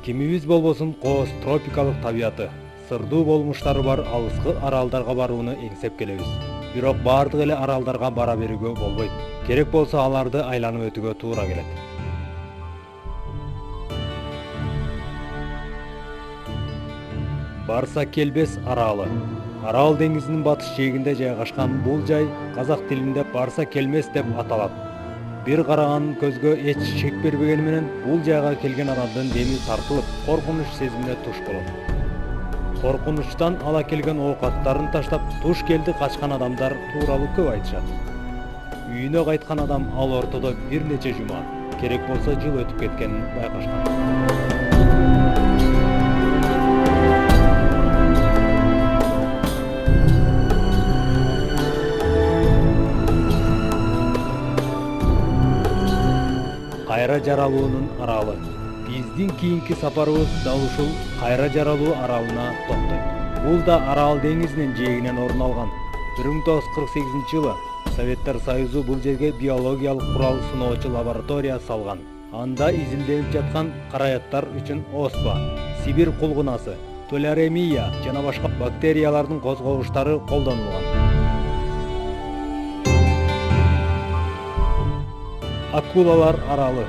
Кимибиз болбосун кооз тропикалык табияты, сырдуу болмуштары бар алыскы аралдарга барууну эңсеп келебиз. Бирок бардык эле аралдарга бара берүүгө болбойт. Керек болсо аларды айланып өтүүгө туура келет. Барса келбес аралы. Арал деңизинин батыш жээгинде жайгашкан бул жай казак тилинде Барса келмес деп аталат. Бир караган көзгө эч шек бербегени менен бул жайга келген адамдын деми тартылып, коркунуч сезимине туш болот. Коркунучтан ала келген оокаттарын таштап, туш келди качкан адамдар тууралуу көп айтышат. Үйүнө кайткан адам ал ортодо бир нече жума, керек болсо жыл өтүп кеткенин байкашкан. Кайра жаралуунун аралы. Биздин кийинки сапарыбыз дал ушул Кайра жаралуу аралына токтойт. Бул да Арал деңизинин жээгинен орун алган. 1948-жылы Советтер Союзу бул жерге биологиялык курал сыноочу лаборатория салган. Анда изилденип жаткан караяттар үчүн оспа, Сибирь кулгунасы, толеремия жана башка бактериялардын козгогуштары колдонулган. Акулалар аралы.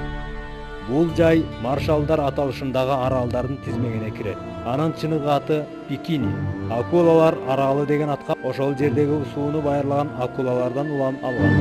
Бул жай Маршалдар аталышындагы аралдардын тизмегине кирет. Анын чыныгы аты Бикини. Акулалар аралы деген атка ошол жердеги сууну байырлаган акулалардан улам алган.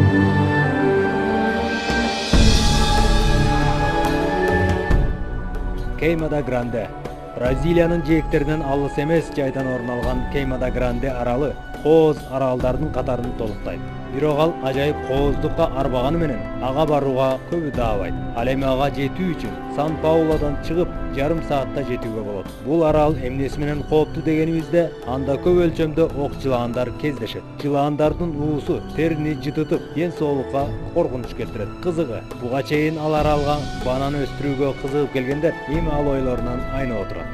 Кейма-да-Гранде. Бразилиянын жээктеринен алыс эмес жайдан орун алган Кейма-да-Гранде аралы кооз аралдардын катарын толуктайт. Бирок ал ажайып кооздукка арбаганы менен ага барууга көбү даабайт. Ал эми ага жетүү үчүн Сан-Паулодон чыгып жарым саатта жетүүгө болот. Бул арал эмнеси менен кооптуу дегенибизде, анда көп өлчөмдө ок жылаандар кездешет. Жылаандардын уусу терини жытытып, ден соолукка коркунуч келтирет. Кызыгы, буга чейин ал аралга банан өстүрүүгө кызыгып келгендер эми ал ойлорунан айнып отурат.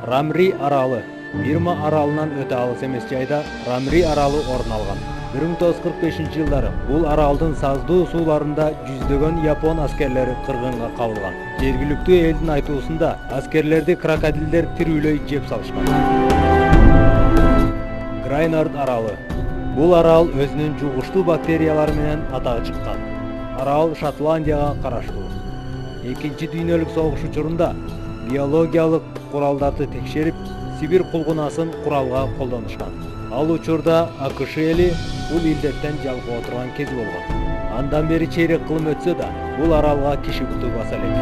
Рамри аралы. Бирма аралынан өтө алыс эмес жайда Рамри аралы орун алган. 1945-жылдары бул аралдын саздуу сууларында жүздөгөн япон аскерлери кыргынга кабылган. Жергиликтүү элдин айтуусунда аскерлерди крокодилдер тирүүлөй жеп салышкан. Грайнард аралы. Бул арал өзүнүн жугуштуу бактериялары менен атагы чыккан. Арал Шотландияга караштуу. Экинчи дүйнөлүк согуш учурунда биологиялык куралдарды текшерип, Сибирь кулгунасын куралга колдонушкан. Ал учурда АКШ эли бул илдеттен жалкып отурган кези болгон. Андан бери чейрек кылым өтсө да, бул аралга киши буту баса элек.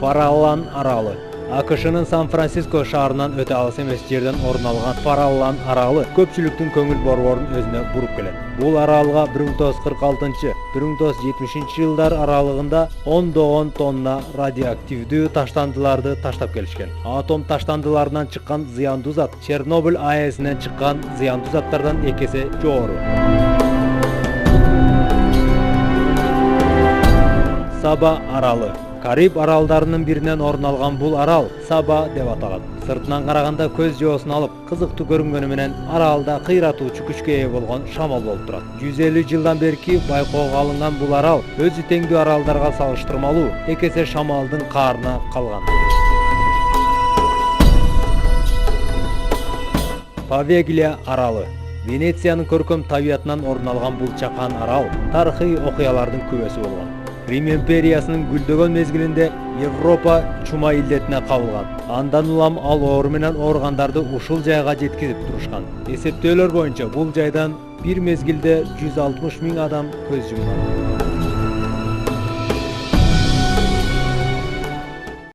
Фараллан аралы. АКШнын Сан-Франциско шаарынан өтө алыс эмес жерден орун алган Фараллан аралы көпчүлүктүн көңүл борборун өзүнө буруп келет. Бул аралга 1946-1970 жылдар аралыгында 10 тонна радиоактивдүү таштандыларды таштап келишкен. Атом таштандыларынан чыккан зыяндуу зат Чернобыль АЭСинен чыккан зыяндуу заттардан 2 эсе жогору. Саба аралы. Кариб аралдарынын биринен орун алган бул арал Саба деп аталат. Сыртынан караганда көз жоосун алып, кызыктуу көрүнгөнү менен аралда кыйратуучу күчкө ээ болгон шамал болуп турат. 150 жылдан берки байкоого алынган бул арал өзү теңдүү аралдарга салыштырмалуу 2 эсе шамалдын каарына калган. Павеглия аралы. Венециянын көркөм табиятынан орун алган бул чакан арал тарыхый окуялардын күбөсү болгон. Рим империясынын гүлдөгөн мезгилинде Европа чума илдетине кабылган. Андан улам ал оору менен ооругандарды ушул жайга жеткизип турушкан. Эсептөөлөр боюнча бул жайдан бир мезгилде 160 000 адам көз жумган.